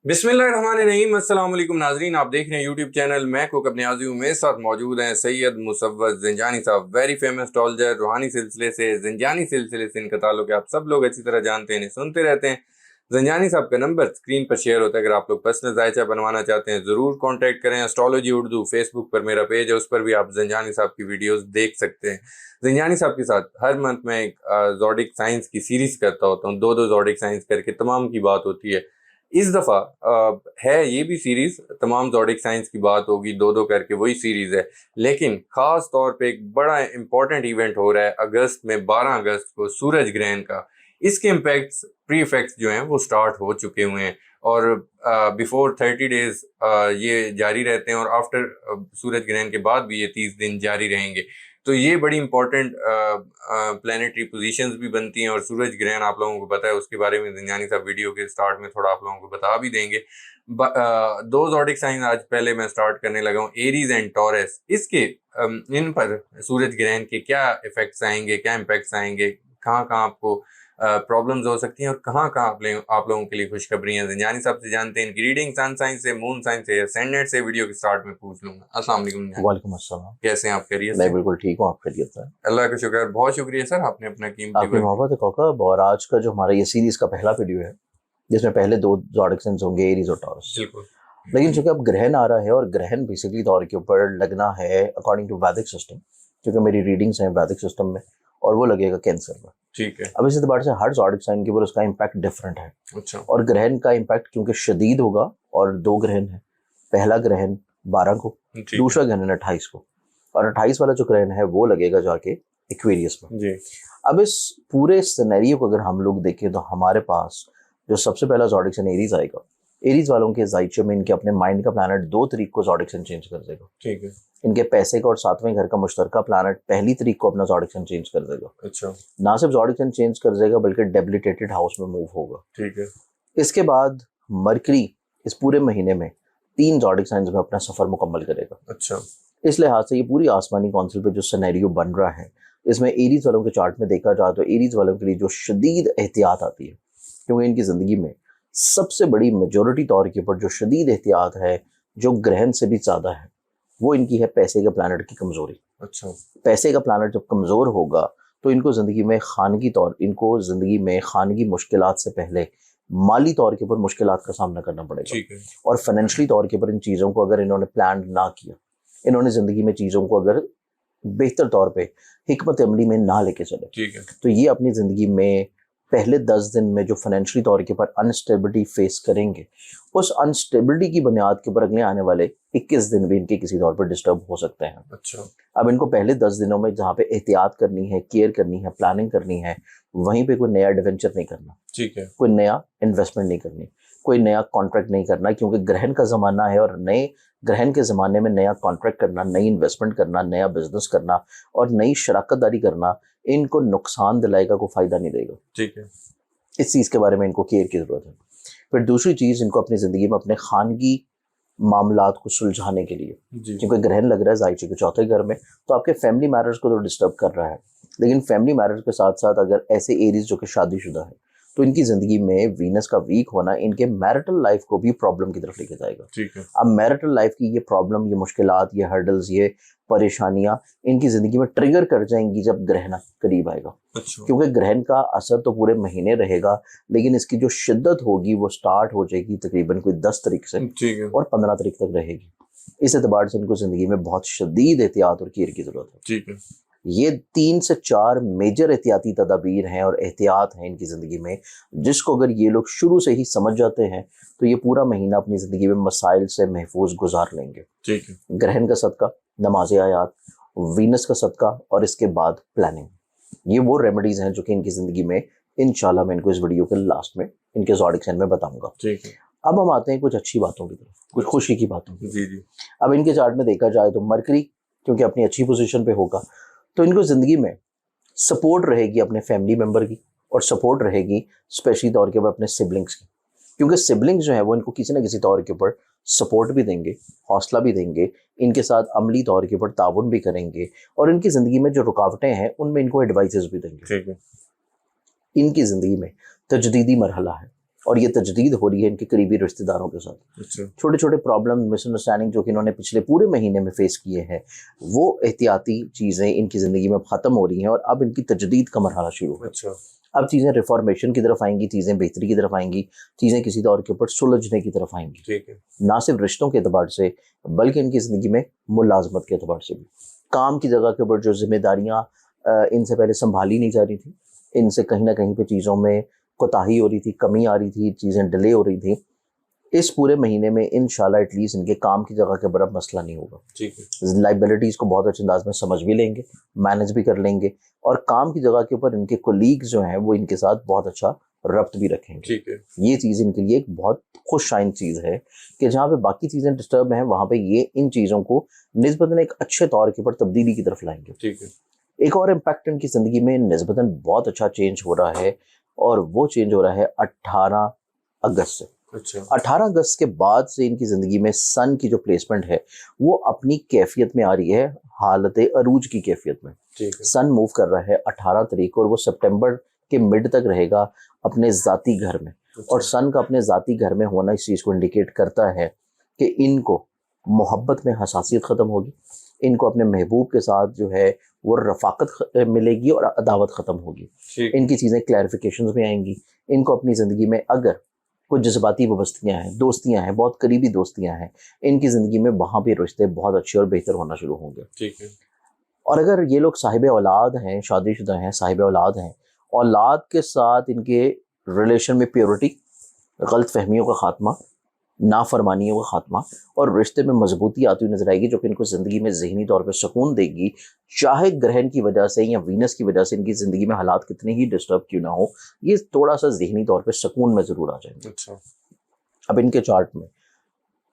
बिस्मिल्लाहिर्रहमानिर्रहीम। अस्सलाम वालेकुम नाजरीन, आप देख रहे हैं यूट्यूब चैनल मैं कुक अपने आज़ी। मेरे साथ मौजूद हैं सैयद मुसव्वद ज़ंजानी साहब, वेरी फेमस टॉलजर। रूहानी सिलसिले से, ज़ंजानी सिलसिले से इनका ताल्लुक है, आप सब लोग अच्छी तरह जानते हैं, सुनते रहते हैं। ज़ंजानी साहब का नंबर स्क्रीन पर शेयर होता है। अगर आप लोग पर्सनल जायचा बनवाना चाहते हैं ज़रूर कॉन्टैक्ट करें। एस्ट्रोलॉजी उर्दू फेसबुक पर मेरा पेज है, उस पर भी आप ज़ंजानी साहब की वीडियोस देख सकते हैं। ज़ंजानी साहब के साथ हर मंथ मैं एक ज़ोडिक साइंस की सीरीज करता होता हूँ, दो ज़ोडिक साइंस करके तमाम की बात होती है। इस दफ़ा है ये भी सीरीज, तमाम ज़ोडिक साइंस की बात होगी, दो करके वही सीरीज है। लेकिन ख़ास तौर पे एक बड़ा इंपॉर्टेंट इवेंट हो रहा है अगस्त में, 12 अगस्त को सूरज ग्रहण का। इसके इम्पैक्ट्स, प्री इफेक्ट्स जो हैं वो स्टार्ट हो चुके हुए हैं और बिफोर 30 डेज ये जारी रहते हैं और आफ्टर सूरज ग्रहण के बाद भी ये 30 दिन जारी रहेंगे। तो ये बड़ी इंपॉर्टेंट प्लानिटरी पोजीशंस भी बनती हैं और सूरज ग्रहण आप लोगों को पता है, उसके बारे में ज़ंजानी साहब वीडियो के स्टार्ट में थोड़ा आप लोगों को बता भी देंगे। दो ज़ोडिक साइन आज पहले मैं स्टार्ट करने लगा हूँ, एरीज एंड टॉरस। इसके इन पर सूरज ग्रहण के क्या इफेक्ट्स आएंगे, क्या इम्पैक्ट्स आएंगे, कहाँ कहाँ आपको प्रॉब्लम्स हो सकती हैं और कहाँ कहाँ आप लोगों के लिए खुशखबरी है। ज़ंजानी साहब से जानते हैं इनकी रीडिंग सन साइन से, मून साइन से, असेंडेंट से। वीडियो के स्टार्ट में पूछ लूंगा। अस्सलाम वालेकुम। वालेकुम अस्सलाम। कैसे हैं आप? खैरियत मैं से? बिल्कुल ठीक हूँ, आप खैरियत से? अल्लाह का शुक्र, बहुत शुक्रिया सर, आपने अपना कीमती आपकी वक्त। मोहब्बत है कौकब। और आज का जो हमारा ये सीरीज का पहला वीडियो है जिसमें पहले दो ज़ोडिक साइंस होंगे, एरीज और टॉरस। बिल्कुल। लेकिन चूंकि अब ग्रहण आ रहा है और ग्रहण बेसिकली तौर के ऊपर लगना है अकॉर्डिंग टू वैदिक सिस्टम, क्योंकि मेरी रीडिंग्स हैं वैदिक सिस्टम में, और वो लगेगा कैंसर में। ठीक है। अब इस एतबार से हर ज़ोडिक साइन के ऊपर उसका इम्पैक्ट डिफरेंट है। अच्छा। और ग्रहण का इम्पैक्ट क्योंकि शदीद होगा, और दो ग्रहण है। पहला ग्रहण 12 को, ठीक है। दूसरा ग्रहण 28 को, और 28 वाला जो ग्रहण है वो लगेगा जाके एक्वेरियस में। जी। अब इस पूरे सिनेरियो को अगर हम लोग देखें तो हमारे पास जो सबसे पहला ज़ोडिक साइन एरीज आएगा। एरीज वालों के जायचे में इनके अपने माइंड का प्लैनेट 2 तारीख को ज़ोडिक साइन चेंज कर देगा। ठीक है। इनके पैसे का और 7वें घर का मुश्तरका प्लैनेट 1 तारीख को अपना ज़ोडिक साइन चेंज कर देगा। अच्छा। ना सिर्फ ज़ोडिक साइन चेंज कर देगा बल्कि डेबिलिटेटेड हाउस में मूव होगा। ठीक है। इसके बाद मरकरी इस पूरे महीने में 3 ज़ोडिक साइंस में अपना सफर मुकम्मल करेगा। अच्छा। इस लिहाज से ये पूरी आसमानी कौंसिल पे जो सिनेरियो बन रहा है, इसमें एरीज वालों के चार्ट में देखा जाए तो एरीज वालों के लिए जो शदीद एहतियात आती है, क्योंकि इनकी ज़िंदगी में सबसे बड़ी मेजॉरिटी तौर के ऊपर जो शदीद एहतियात है, जो ग्रहण से भी ज़्यादा है, वो इनकी है पैसे के प्लानट की कमज़ोरी। अच्छा। पैसे का प्लानट जब कमज़ोर होगा तो इनको ज़िंदगी में खानगी मुश्किलात से पहले माली तौर के ऊपर मुश्किलात का सामना करना पड़ेगा। ठीक है। और फाइनेंशियली तौर के ऊपर इन चीज़ों को अगर इन्होंने प्लान ना किया, इन्होंने ज़िंदगी में चीज़ों को अगर बेहतर तौर पे हिकमत अमली में ना लेके चले, ठीक है। तो ये अपनी ज़िंदगी में पहले 10 दिन में जो फाइनेंशियली तौर के ऊपर अनस्टेबिलिटी फेस करेंगे, उस अनस्टेबिलिटी की बुनियाद के ऊपर अगले आने वाले 21 दिन भी इनके किसी तौर पर डिस्टर्ब हो सकते हैं। अच्छा। अब इनको पहले 10 दिनों में जहाँ पे एहतियात करनी है, केयर करनी है, प्लानिंग करनी है, वहीं पे कोई नया एडवेंचर नहीं करना। ठीक है। कोई नया इन्वेस्टमेंट नहीं करनी, कोई नया कॉन्ट्रैक्ट नहीं करना, क्योंकि ग्रहण का ज़माना है और नए ग्रहण के ज़माने में नया कॉन्ट्रैक्ट करना, नई इन्वेस्टमेंट करना, नया बिजनेस करना और नई शराकतदारी करना इनको नुकसान दिलाएगा, कोई फ़ायदा नहीं देगा। ठीक है। इस चीज़ के बारे में इनको केयर की ज़रूरत है। फिर दूसरी चीज़, इनको अपनी ज़िंदगी में अपने खानगी मामलात को सुलझाने के लिए, क्योंकि ग्रहण लग रहा है जायचे के 4थे घर में, तो आपके फैमिली मैटर्स को तो डिस्टर्ब कर रहा है। लेकिन फैमिली मैटर्स के साथ साथ अगर ऐसे एरीज जो कि शादीशुदा है, तो इनकी ज़िंदगी में वीनस का वीक होना इनके मैरिटल लाइफ को भी प्रॉब्लम की तरफ लेके जाएगा। ठीक है। अब मैरिटल लाइफ की ये प्रॉब्लम, ये मुश्किलात, ये हर्डल्स, ये परेशानियाँ इनकी ज़िंदगी में ट्रिगर कर जाएंगी जब ग्रहण करीब आएगा। अच्छा। क्योंकि ग्रहण का असर तो पूरे महीने रहेगा, लेकिन इसकी जो शिद्दत होगी वो स्टार्ट हो जाएगी तकरीबन कोई 10 तारीख से ठीक है। और 15 तारीख तक रहेगी। इस एतबार से इनको ज़िंदगी में बहुत शदीद एहतियात और केयर की ज़रूरत है। ठीक है। ये 3 से 4 मेजर एहतियाती तदाबीर हैं और एहतियात हैं इनकी ज़िंदगी में, जिसको अगर ये लोग शुरू से ही समझ जाते हैं तो ये पूरा महीना अपनी ज़िंदगी में मसाइल से महफूज गुजार लेंगे। ठीक है। ग्रहण का सदका, नमाज आयात, वीनस का सदका और इसके बाद प्लानिंग, ये वो रेमेडीज़ हैं जो कि इनकी ज़िंदगी में इंशाल्लाह मैं इनको इस वीडियो के लास्ट में इनके ज़ोडिक साइन में बताऊंगा। ठीक है। अब हम आते हैं कुछ अच्छी बातों की तरफ, कुछ खुशी की बातों की। जी जी। अब इनके चार्ट में देखा जाए तो मरकरी क्योंकि अपनी अच्छी पोजीशन पे होगा, तो इनको ज़िंदगी में सपोर्ट रहेगी अपने फैमिली मेम्बर की, और सपोर्ट रहेगी स्पेशली तौर के ऊपर अपने सिबलिंग्स की, क्योंकि सिबलिंग्स जो है वो इनको किसी ना किसी तौर के ऊपर सपोर्ट भी देंगे, हौसला भी देंगे, इनके साथ अमली तौर के ऊपर ताउन भी करेंगे, और इनकी ज़िंदगी में जो रुकावटें हैं उनमें इनको एडवाइसेस भी देंगे। ठीक है। इनकी ज़िंदगी में तजदीदी मरहला है और ये तजदीद हो रही है इनके करीबी रिश्तेदारों के साथ। अच्छा। छोटे छोटे प्रॉब्लम मिसअंडरस्टैंडिंग जो कि इन्होंने पिछले पूरे महीने में फेस किए हैं, वो एहतियाती चीज़ें इनकी ज़िंदगी में ख़त्म हो रही हैं और अब इनकी तजदीद का मरहला शुरू है। अच्छा। अब चीज़ें रिफॉर्मेशन की तरफ आएंगी, चीज़ें बेहतरी की तरफ आएंगी, चीज़ें किसी तौर के ऊपर सुलझने की तरफ आएंगी। ठीक है। ना सिर्फ रिश्तों के एतबार से बल्कि इनकी ज़िंदगी में मुलाजमत के एतबार से भी। काम की जगह के ऊपर जो जिम्मेदारियाँ इनसे पहले संभाली नहीं जा रही थी, इनसे कहीं ना कहीं पे चीज़ों में कोताही हो रही थी, कमी आ रही थी, चीज़ें डिले हो रही थी, इस पूरे महीने में इंशाल्लाह एटलीस्ट इनके काम की जगह के बड़ा मसला नहीं होगा। ठीक है। लाइबिलिटीज़ को बहुत अच्छे अंदाज में समझ भी लेंगे, मैनेज भी कर लेंगे और काम की जगह के ऊपर इनके कोलीग्स जो हैं वो इनके साथ बहुत अच्छा रब्त भी रखेंगे। ठीक है। ये चीज़ इनके लिए एक बहुत खुशशाइन चीज़ है कि जहाँ पे बाकी चीज़ें डिस्टर्ब हैं वहाँ पे ये इन चीज़ों को निस्बतन एक अच्छे तौर के ऊपर तब्दीली की तरफ लाएंगे। ठीक है। एक और इम्पैक्ट इनकी ज़िंदगी में निस्बतन बहुत अच्छा चेंज हो रहा है और वो चेंज हो रहा है 18 अगस्त से। अच्छा। 18 अगस्त के बाद से इनकी ज़िंदगी में सन की जो प्लेसमेंट है वो अपनी कैफियत में आ रही है, हालत अरूज की कैफियत में। ठीक है। सन मूव कर रहा है 18 तारीख को और वो सितंबर के मिड तक रहेगा अपने ज़ाती घर में। अच्छा। और सन का अपने ज़ाती घर में होना इस चीज़ को इंडिकेट करता है कि इनको मोहब्बत में हसासियत ख़त्म होगी, इनको अपने महबूब के साथ जो है वो रफ़ाकत मिलेगी और अदावत ख़त्म होगी। ठीक। इनकी चीज़ें क्लैरिफिकेशंस में आएंगी। इनको अपनी ज़िंदगी में अगर कुछ जज्बाती वाबस्तियाँ हैं, दोस्तियाँ हैं, बहुत करीबी दोस्तियाँ हैं, इनकी ज़िंदगी में वहाँ भी रिश्ते बहुत अच्छे और बेहतर होना शुरू होंगे। ठीक है। और अगर ये लोग साहिब औलाद हैं, शादीशुदा हैं, साहिब औलाद हैं, औलाद के साथ इनके रिलेशन में प्योरिटी, गलत फहमियों का खात्मा, नाफरमानियों का खात्मा और रिश्ते में मजबूती आती हुई नजर आएगी, जो कि इनको ज़िंदगी में ज़हनी तौर पर सुकून देगी। चाहे ग्रहण की वजह से या वीनस की वजह से इनकी ज़िंदगी में हालात कितने ही डिस्टर्ब क्यों ना हो, ये थोड़ा सा ज़हनी तौर पर सुकून में ज़रूर आ जाएंगे। अच्छा। अब इनके चार्ट में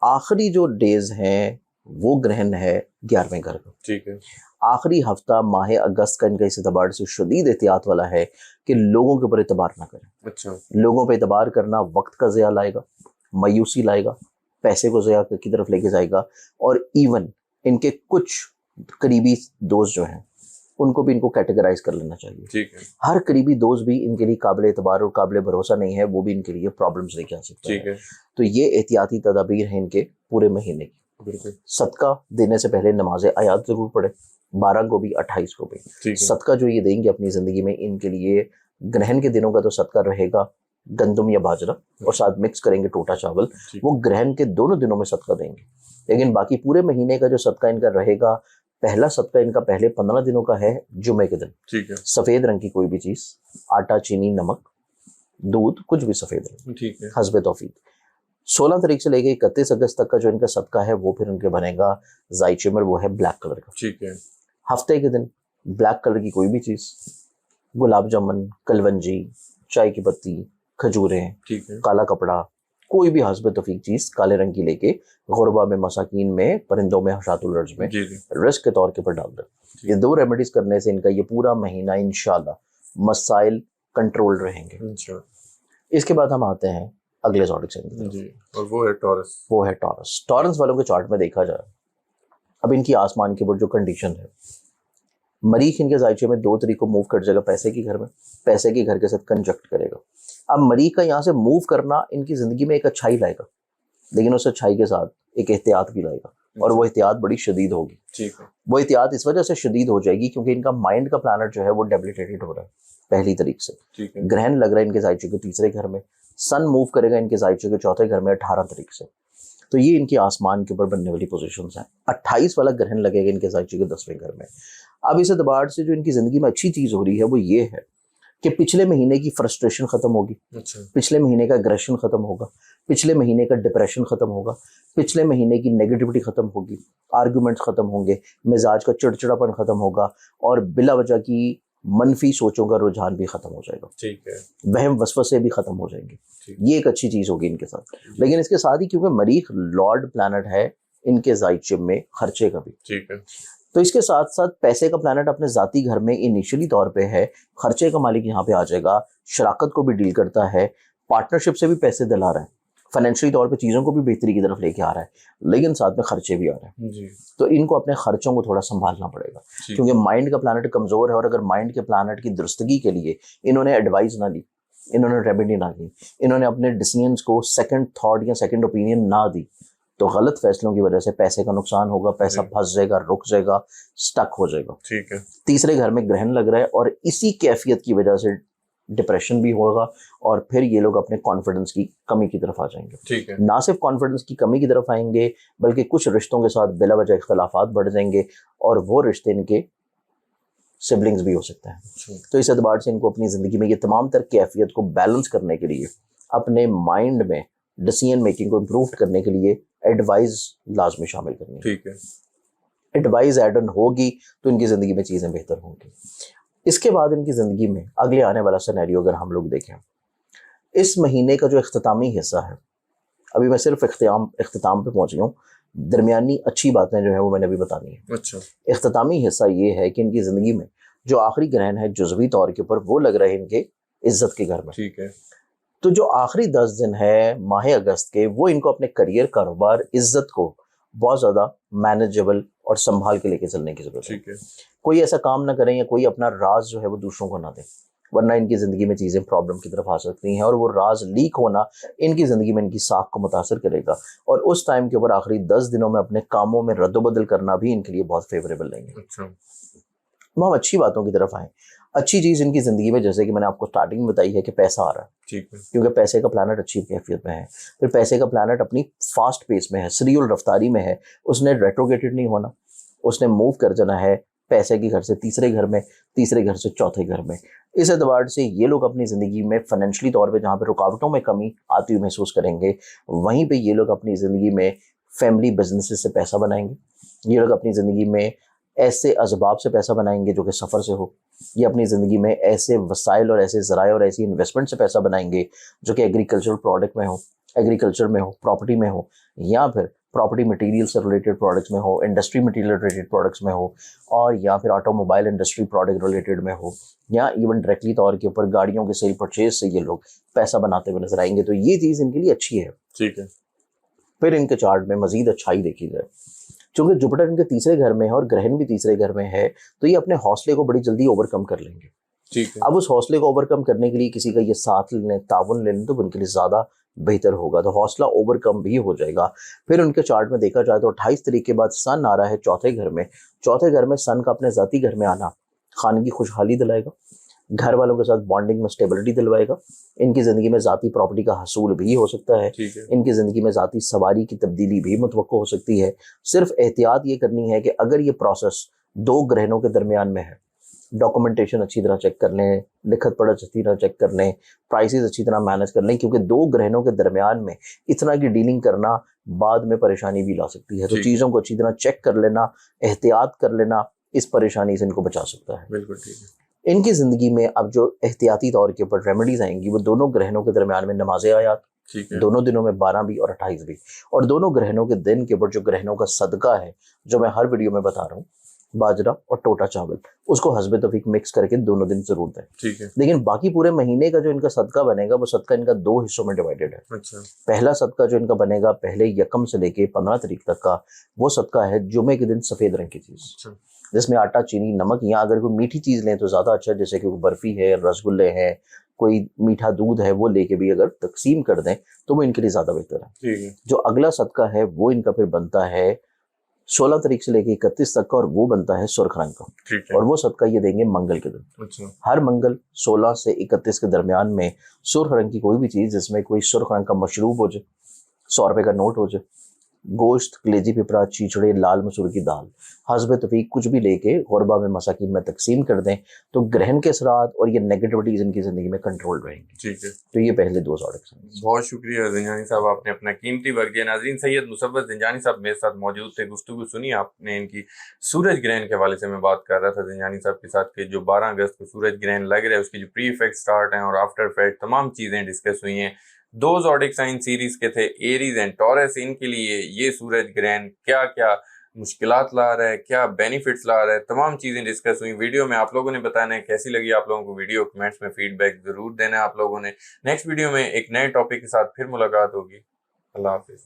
आखिरी जो डेज हैं वो ग्रहण है 11वें घर का। ठीक है। आखिरी हफ्ता माह अगस्त का इनका इस एतबार से शदीद एहतियात वाला है कि लोगों के ऊपर एतबार ना करें। अच्छा। लोगों पे एतबार करना वक्त का ज़िया लाएगा, मायूसी लाएगा, पैसे को ज़िया की तरफ लेके जाएगा और इवन इनके कुछ करीबी दोस्त जो हैं उनको भी इनको कैटेगराइज कर लेना चाहिए। ठीक है। हर करीबी दोस्त भी इनके लिए काबिल एतबार और काबिल भरोसा नहीं है, वो भी इनके लिए प्रॉब्लम्स लेके आ सकता है। ठीक है। तो ये एहतियाती तदाबीर है इनके पूरे महीने की। बिल्कुल। सदका देने से पहले नमाज आयात जरूर पढ़े, 12 को भी 28 को भी। ठीक है। सदका जो ये देंगे अपनी ज़िंदगी में, इनके लिए ग्रहण के दिनों का तो सदका रहेगा गंदम या बाजरा और साथ मिक्स करेंगे टोटा चावल, ठीक। वो ग्रहण के दोनों दिनों में सदका देंगे। लेकिन बाकी पूरे महीने का जो सदका इनका रहेगा, पहला सदका इनका पहले 15 दिनों का है जुमे के दिन। ठीक है। सफ़ेद रंग की कोई भी चीज़, आटा, चीनी, नमक, दूध, कुछ भी सफ़ेद रंग, ठीक है। हस्बे तौफीक। 16 तारीख से लेके 31 अगस्त तक का जो इनका सदका है वो फिर उनके बनेगा जायचिमर, वो है ब्लैक कलर का। ठीक है। हफ्ते के दिन ब्लैक कलर की कोई भी चीज़, गुलाब जामुन, कलवंजी, चाय की पत्ती, खजूरें, ठीक है। काला कपड़ा, कोई भी हस्बे तौफीक चीज़ काले रंग की लेके गुरबा में, मसाकीन में, परिंदों में, हशातुल अर्ज में जी जी। रिस्क के तौर के ऊपर डाल दें। ये 2 रेमेडीज करने से इनका ये पूरा महीना इंशाल्लाह मसाइल कंट्रोल रहेंगे। अच्छा। इसके बाद हम आते हैं अगले ज़ोडिक साइन की तरफ। जी, और वो है टॉरस। वो है टॉरस। टॉरस वालों के चार्ट में देखा जाए, अब इनकी आसमान के ऊपर जो कंडीशन है, मरीख इनके जायचे में 2 तारीख को मूव कर जाएगा पैसे के घर में, पैसे के घर के साथ कंजक्ट करेगा। अब मरीख का यहाँ से मूव करना इनकी ज़िंदगी में एक अच्छाई लाएगा, लेकिन उस अच्छाई के साथ एक एहतियात भी लाएगा और वो एहतियात बड़ी शदीद होगी। ठीक है। वो एहतियात इस वजह से शदीद हो जाएगी क्योंकि इनका माइंड का प्लानट जो है वो डेबिलिटेटेड हो रहा है पहली तारीख से। ठीक है। ग्रहण लग रहा है इनके जायचे के 3रे घर में, सन मूव करेगा इनके जायचे के 4थे घर में 18 तारीख से। तो ये इनकी आसमान के ऊपर बनने वाली पोजीशंस हैं। 28 वाला ग्रहण लगेगा इनके जायचे के 10वें घर में। अब इस एतबार से जो इनकी ज़िंदगी में अच्छी चीज़ हो रही है वो ये है कि पिछले महीने की फ्रस्ट्रेशन ख़त्म होगी, अच्छा। पिछले महीने का एग्रेशन ख़त्म होगा, पिछले महीने का डिप्रेशन ख़त्म होगा, पिछले महीने की नेगेटिविटी ख़त्म होगी, आर्गूमेंट्स ख़त्म होंगे, मिजाज का चिड़चिड़ापन ख़त्म होगा और बिला वजह की मनफी सोचों का रुझान भी ख़त्म हो जाएगा। ठीक है। वहम वसवसे भी ख़त्म हो जाएंगे। ठीक। ये एक अच्छी चीज़ होगी इनके साथ। लेकिन इसके साथ ही क्योंकि मरीख लॉर्ड प्लैनेट है इनके जायचे में खर्चे का भी, ठीक है। तो इसके साथ साथ पैसे का प्लैनेट अपने जाती घर में इनिशियली तौर पे है, खर्चे का मालिक यहाँ पे आ जाएगा, शराकत को भी डील करता है, पार्टनरशिप से भी पैसे दिला रहा है, फाइनेंशियली तौर पे चीज़ों को भी बेहतरी की तरफ लेके आ रहा है, लेकिन साथ में खर्चे भी आ रहे हैं। जी। तो इनको अपने खर्चों को थोड़ा संभालना पड़ेगा ठीक। क्योंकि माइंड का प्लैनेट कमज़ोर है और अगर माइंड के प्लैनेट की दुरुस्तगी के लिए इन्होंने एडवाइस ना ली इन्होंने रेमेडी ना की, इन्होंने अपने डिसीजंस को सेकंड थॉट या सेकंड ओपिनियन ना दी, तो गलत फैसलों की वजह से पैसे का नुकसान होगा, पैसा फंस जाएगा, रुक जाएगा, स्टक हो जाएगा। ठीक है। तीसरे घर में ग्रहण लग रहा है और इसी कैफियत की वजह से डिप्रेशन भी होगा और फिर ये लोग अपने कॉन्फिडेंस की कमी की तरफ आ जाएंगे। ठीक है। ना सिर्फ कॉन्फिडेंस की कमी की तरफ आएंगे बल्कि कुछ रिश्तों के साथ बिला वजह इख्तलाफात बढ़ जाएंगे और वो रिश्ते इनके सिबलिंग्स भी हो सकते हैं। तो इस एतबार से इनको अपनी ज़िंदगी में ये तमाम तर कैफियत को बैलेंस करने के लिए, अपने माइंड में डिसीजन मेकिंग को इम्प्रूव करने के लिए एडवाइस लाजमी शामिल करनी है। ठीक है। एडवाइस एड ऑन होगी तो इनकी ज़िंदगी में चीज़ें बेहतर होंगी। इसके बाद इनकी ज़िंदगी में अगले आने वाला सिनेरियो अगर हम लोग देखें, इस महीने का जो इख्तितामी हिस्सा है, अभी मैं सिर्फ इख्तिताम पे पहुँच गया हूँ, दरमियानी अच्छी बातें जो है वो मैंने अभी बतानी है। अच्छा। इख्तितामी हिस्सा ये है कि इनकी ज़िंदगी में जो आखिरी ग्रहण है जुज़वी तौर के ऊपर वो लग रहा है इनके इज्जत के घर में। ठीक है। तो जो आखिरी 10 दिन है माह अगस्त के, वो इनको अपने करियर, कारोबार, इज्जत को बहुत ज़्यादा मैनेजेबल और संभाल के लेके चलने की ज़रूरत है। ठीक है। कोई ऐसा काम ना करें या कोई अपना राज जो है वो दूसरों को ना दें, वरना इनकी ज़िंदगी में चीज़ें प्रॉब्लम की तरफ आ सकती हैं और वो राज लीक होना इनकी ज़िंदगी में इनकी साख को मुतासर करेगा और उस टाइम के ऊपर आखिरी 10 दिनों में अपने कामों में रद्दबदल करना भी इनके लिए बहुत फेवरेबल नहीं है। अच्छा। हम अच्छी बातों की तरफ आएँ। अच्छी चीज़ इनकी ज़िंदगी में, जैसे कि मैंने आपको स्टार्टिंग में बताई है कि पैसा आ रहा है। ठीक है। क्योंकि पैसे का प्लानट अच्छी कैफियत में है, फिर पैसे का प्लानट अपनी फास्ट पेस में है, सरीउल रफ्तारी में है, उसने रेट्रोगेटेड नहीं होना, उसने मूव कर जाना है पैसे के घर से तीसरे घर में, तीसरे घर से चौथे घर में। इस एतबार से ये लोग अपनी ज़िंदगी में फाइनेंशियली तौर पे जहाँ पे रुकावटों में कमी आती हुई महसूस करेंगे, वहीं पे ये लोग अपनी ज़िंदगी में फैमिली बिजनेसेस से पैसा बनाएंगे। ये लोग अपनी ज़िंदगी में ऐसे असबाब से पैसा बनाएंगे जो कि सफ़र से हो, ये अपनी ज़िंदगी में ऐसे वसाइल और ऐसे ज़राए और ऐसी इन्वेस्टमेंट से पैसा बनाएंगे जो कि एग्रीकल्चरल प्रोडक्ट में हो, एग्रीकल्चर में हो, प्रॉपर्टी में हो, या फिर प्रॉपर्टी मटेरियल से रिलेटेड प्रोडक्ट्स में हो, इंडस्ट्री मटेरियल रिलेटेड प्रोडक्ट्स में हो, और या फिर ऑटोमोबाइल इंडस्ट्री प्रोडक्ट रिलेटेड में हो, या इवन डायरेक्टली तौर के ऊपर गाड़ियों के सेल परचेज से ये लोग पैसा बनाते हुए नजर आएंगे। तो ये चीज़ इनके लिए अच्छी है। ठीक है। फिर इनके चार्ट में मजीद अच्छाई देखी जाए, चूंकि जुपिटर इनके तीसरे घर में है और ग्रहण भी तीसरे घर में है, तो ये अपने हौसले को बड़ी जल्दी ओवरकम कर लेंगे। ठीक है। अब उस हौसले को ओवरकम करने के लिए किसी का ये साथ लेने, ताउन लेने, तो उनके लिए ज़्यादा बेहतर होगा, तो हौसला ओवरकम भी हो जाएगा। फिर उनके चार्ट में देखा जाए तो 28 तारीख के बाद सन आ रहा है चौथे घर में। चौथे घर में सन का अपने ज़ाती घर में आना खानगी खुशहाली दिलाएगा, घर वालों के साथ बॉन्डिंग में स्टेबिलिटी दिलवाएगा। इनकी ज़िंदगी में ज़ाती प्रॉपर्टी का हसूल भी हो सकता है। ठीक है। इनकी ज़िंदगी में ज़ाती सवारी की तब्दीली भी मुतवक्को हो सकती है। सिर्फ एहतियात ये करनी है कि अगर ये प्रोसेस 2 ग्रहणों के दरमियान में है, डॉक्यूमेंटेशन अच्छी तरह चेक कर लें, लिखत पढ़त अच्छी तरह चेक कर लें, प्राइसेस अच्छी तरह मैनेज कर लें, क्योंकि 2 ग्रहणों के दरमियान में इतना की डीलिंग करना बाद में परेशानी भी ला सकती है। तो चीज़ों को अच्छी तरह चेक कर लेना, एहतियात कर लेना, इस परेशानी से इनको बचा सकता है। बिल्कुल ठीक है। इनकी ज़िंदगी में अब जो एहतियाती तौर के ऊपर रेमेडीज आएंगी वो दोनों ग्रहणों के दरमियान में नमाज आयात, ठीक है। दोनों दिनों में 12 भी और 28 भी, और दोनों ग्रहणों के दिन के ऊपर जो ग्रहणों का सदका है जो मैं हर वीडियो में बता रहा हूँ, बाजरा और टोटा चावल, उसको हस्बे तौफीक मिक्स करके दोनों दिन जरूर दें। ठीक है। लेकिन बाकी पूरे महीने का जो इनका सदका बनेगा वो सदका इनका 2 हिस्सों में डिवाइडेड है। अच्छा। पहला सदका जो इनका बनेगा पहले यकम से लेके 15 तारीख तक का, वो सदका है जुमे के दिन सफ़ेद रंग की चीज़, जिसमें आटा, चीनी, नमक, या अगर कोई मीठी चीज़ लें तो ज़्यादा अच्छा, जैसे कि बर्फ़ी है, रसगुल्ले हैं, कोई मीठा दूध है, वो लेके भी अगर तकसीम कर दें तो वो इनके लिए ज़्यादा बेहतर है। ठीक है। जो अगला सदका है वो इनका फिर बनता है 16 तारीख से लेके 31 तक का, और वो बनता है सुर्ख रंग का, ठीक है। और वो सदका ये देंगे मंगल के दिन। अच्छा। हर मंगल 16 से 31 के दरमियान में सुर्ख रंग की कोई भी चीज़, जिसमें कोई सुर्ख रंग का मशरूब हो जाए, 100 रुपये का नोट हो जाए, गोश्त, कलेजी पिपरा, चीचड़े, लाल मसूर की दाल, हस्बे तौफीक कुछ भी लेके गुरबा में, मसाकिन में तकसीम कर दें, तो ग्रहण के असरात और ये नेगेटिविटीज इनकी ज़िंदगी में कंट्रोल रहेंगी। ठीक है। तो ये पहले 2 ज़ोडिएक साइन। बहुत शुक्रिया ज़िंजानी साहब, आपने अपना कीमती वक्त दिया। नाज़रीन, सैयद मुसव्वत ज़िंजानी साहब मेरे साथ मौजूद थे, गुफ्तगू सुनी आपने इनकी। सूरज ग्रहण के हवाले से मैं बात कर रहा था ज़िंजानी साहब के साथ कि जो 12 अगस्त को सूरज ग्रहण लग रहा है उसकी जो प्री इफेक्ट स्टार्ट हैं और आफ्टर इफेक्ट तमाम चीज़ें डिस्कस हुई हैं। 2 ज़ोडिएक साइन सीरीज के थे, एरीज एंड टॉरस। इनके लिए ये सूरज ग्रहण क्या क्या मुश्किलात ला रहा है, क्या बेनिफिट्स ला रहा है, तमाम चीज़ें डिस्कस हुई। वीडियो में आप लोगों ने बताना है कैसी लगी आप लोगों को वीडियो, कमेंट्स में फीडबैक ज़रूर देना है आप लोगों ने। नेक्स्ट वीडियो में एक नए टॉपिक के साथ फिर मुलाकात होगी। अल्लाह हाफिज़।